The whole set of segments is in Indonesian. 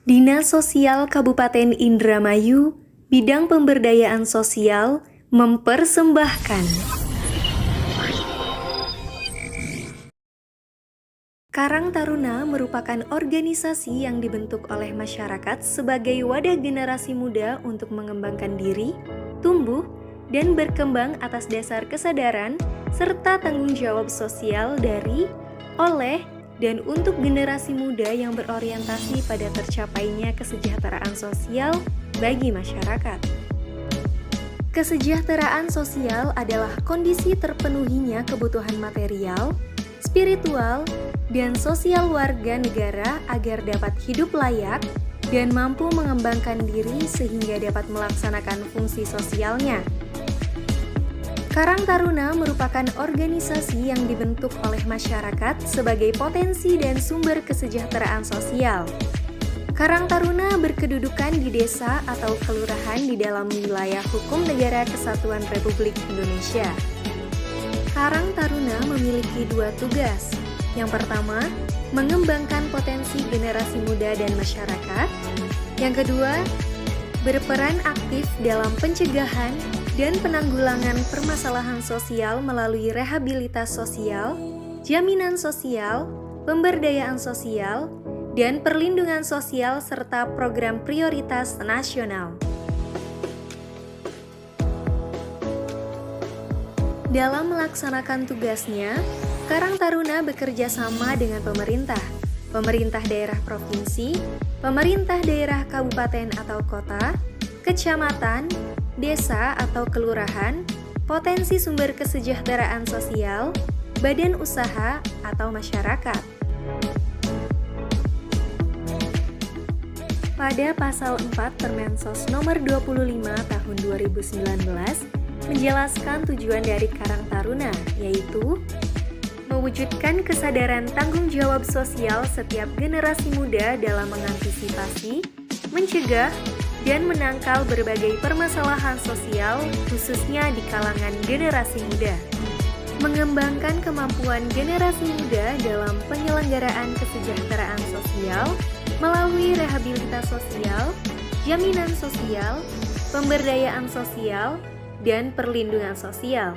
Dinas Sosial Kabupaten Indramayu, Bidang Pemberdayaan Sosial, mempersembahkan Karang Taruna merupakan organisasi yang dibentuk oleh masyarakat sebagai wadah generasi muda untuk mengembangkan diri, tumbuh, dan berkembang atas dasar kesadaran serta tanggung jawab sosial dari, oleh, dan untuk generasi muda yang berorientasi pada tercapainya kesejahteraan sosial bagi masyarakat. Kesejahteraan sosial adalah kondisi terpenuhinya kebutuhan material, spiritual, dan sosial warga negara agar dapat hidup layak dan mampu mengembangkan diri sehingga dapat melaksanakan fungsi sosialnya. Karang Taruna merupakan organisasi yang dibentuk oleh masyarakat sebagai potensi dan sumber kesejahteraan sosial. Karang Taruna berkedudukan di desa atau kelurahan di dalam wilayah hukum Negara Kesatuan Republik Indonesia. Karang Taruna memiliki dua tugas. Yang pertama, mengembangkan potensi generasi muda dan masyarakat. Yang kedua, berperan aktif dalam pencegahan dan penanggulangan permasalahan sosial melalui rehabilitas sosial, jaminan sosial, pemberdayaan sosial, dan perlindungan sosial serta program prioritas nasional. Dalam melaksanakan tugasnya, Karang Taruna bekerja sama dengan pemerintah daerah provinsi, pemerintah daerah kabupaten atau kota, kecamatan, desa atau kelurahan, potensi sumber kesejahteraan sosial, badan usaha atau masyarakat. Pada pasal 4 Permensos nomor 25 tahun 2019 menjelaskan tujuan dari Karang Taruna, yaitu mewujudkan kesadaran tanggung jawab sosial setiap generasi muda dalam mengantisipasi, mencegah, dan menangkal berbagai permasalahan sosial, khususnya di kalangan generasi muda. Mengembangkan kemampuan generasi muda dalam penyelenggaraan kesejahteraan sosial melalui rehabilitas sosial, jaminan sosial, pemberdayaan sosial, dan perlindungan sosial.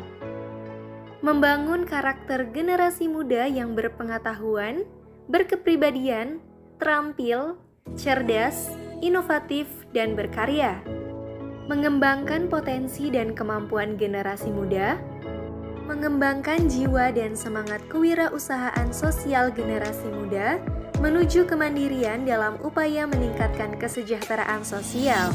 Membangun karakter generasi muda yang berpengetahuan, berkepribadian, terampil, cerdas, inovatif, dan berkarya. Mengembangkan potensi dan kemampuan generasi muda, mengembangkan jiwa dan semangat kewirausahaan sosial generasi muda menuju kemandirian dalam upaya meningkatkan kesejahteraan sosial.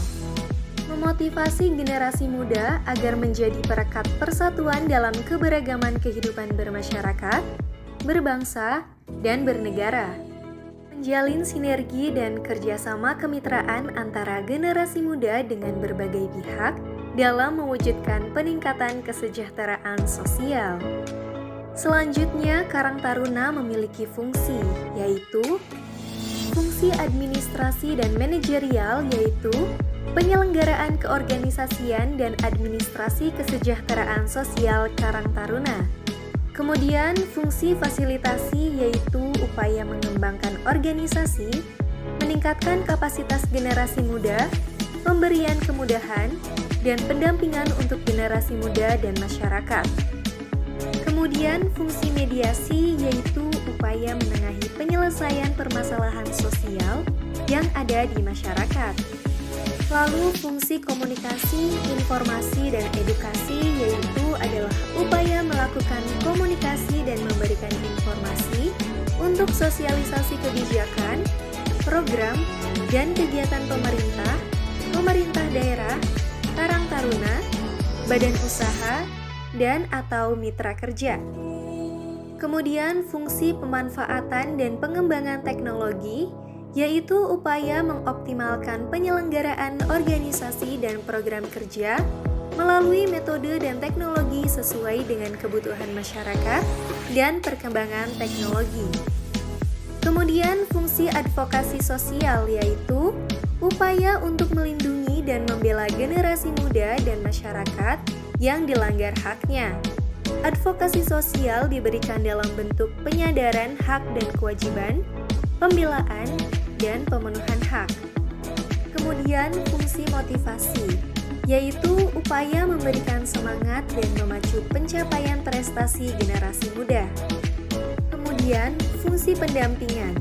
Memotivasi generasi muda agar menjadi perekat persatuan dalam keberagaman kehidupan bermasyarakat, berbangsa, dan bernegara. Menjalin sinergi dan kerjasama kemitraan antara generasi muda dengan berbagai pihak dalam mewujudkan peningkatan kesejahteraan sosial. Selanjutnya, Karang Taruna memiliki fungsi, yaitu fungsi administrasi dan manajerial, yaitu penyelenggaraan keorganisasian dan administrasi kesejahteraan sosial Karang Taruna. Kemudian fungsi fasilitasi, yaitu upaya mengembangkan organisasi, meningkatkan kapasitas generasi muda, pemberian kemudahan, dan pendampingan untuk generasi muda dan masyarakat. Kemudian fungsi mediasi, yaitu upaya menengahi penyelesaian permasalahan sosial yang ada di masyarakat. Lalu fungsi komunikasi, informasi, dan edukasi, yaitu adalah upaya melakukan komunikasi dan memberikan informasi untuk sosialisasi kebijakan, program, dan kegiatan pemerintah daerah, Karang Taruna, badan usaha, dan atau mitra kerja. Kemudian fungsi pemanfaatan dan pengembangan teknologi, yaitu upaya mengoptimalkan penyelenggaraan organisasi dan program kerja melalui metode dan teknologi sesuai dengan kebutuhan masyarakat dan perkembangan teknologi. Kemudian fungsi advokasi sosial, yaitu upaya untuk melindungi dan membela generasi muda dan masyarakat yang dilanggar haknya. Advokasi sosial diberikan dalam bentuk penyadaran hak dan kewajiban, pembelaan, dan pemenuhan hak. Kemudian fungsi motivasi, yaitu upaya memberikan semangat dan memacu pencapaian prestasi generasi muda. Kemudian fungsi pendampingan,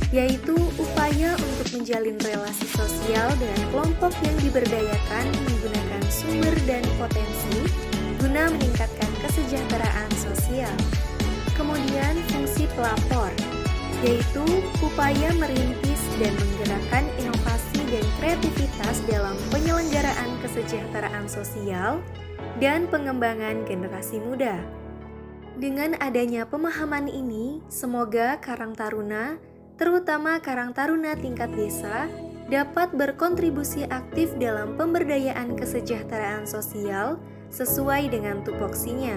yaitu upaya untuk menjalin relasi sosial dengan kelompok yang diberdayakan menggunakan sumber dan potensi guna meningkatkan kesejahteraan sosial. Kemudian fungsi pelapor, yaitu upaya merintis dan menggerakkan inovasi dan kreativitas dalam penyelenggaraan kesejahteraan sosial dan pengembangan generasi muda. Dengan adanya pemahaman ini, semoga Karang Taruna, terutama Karang Taruna tingkat desa, dapat berkontribusi aktif dalam pemberdayaan kesejahteraan sosial sesuai dengan tupoksinya.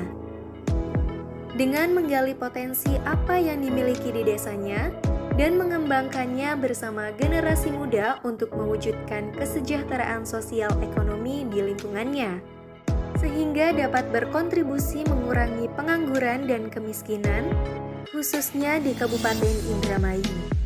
Dengan menggali potensi apa yang dimiliki di desanya dan mengembangkannya bersama generasi muda untuk mewujudkan kesejahteraan sosial ekonomi di lingkungannya, sehingga dapat berkontribusi mengurangi pengangguran dan kemiskinan, khususnya di Kabupaten Indramayu.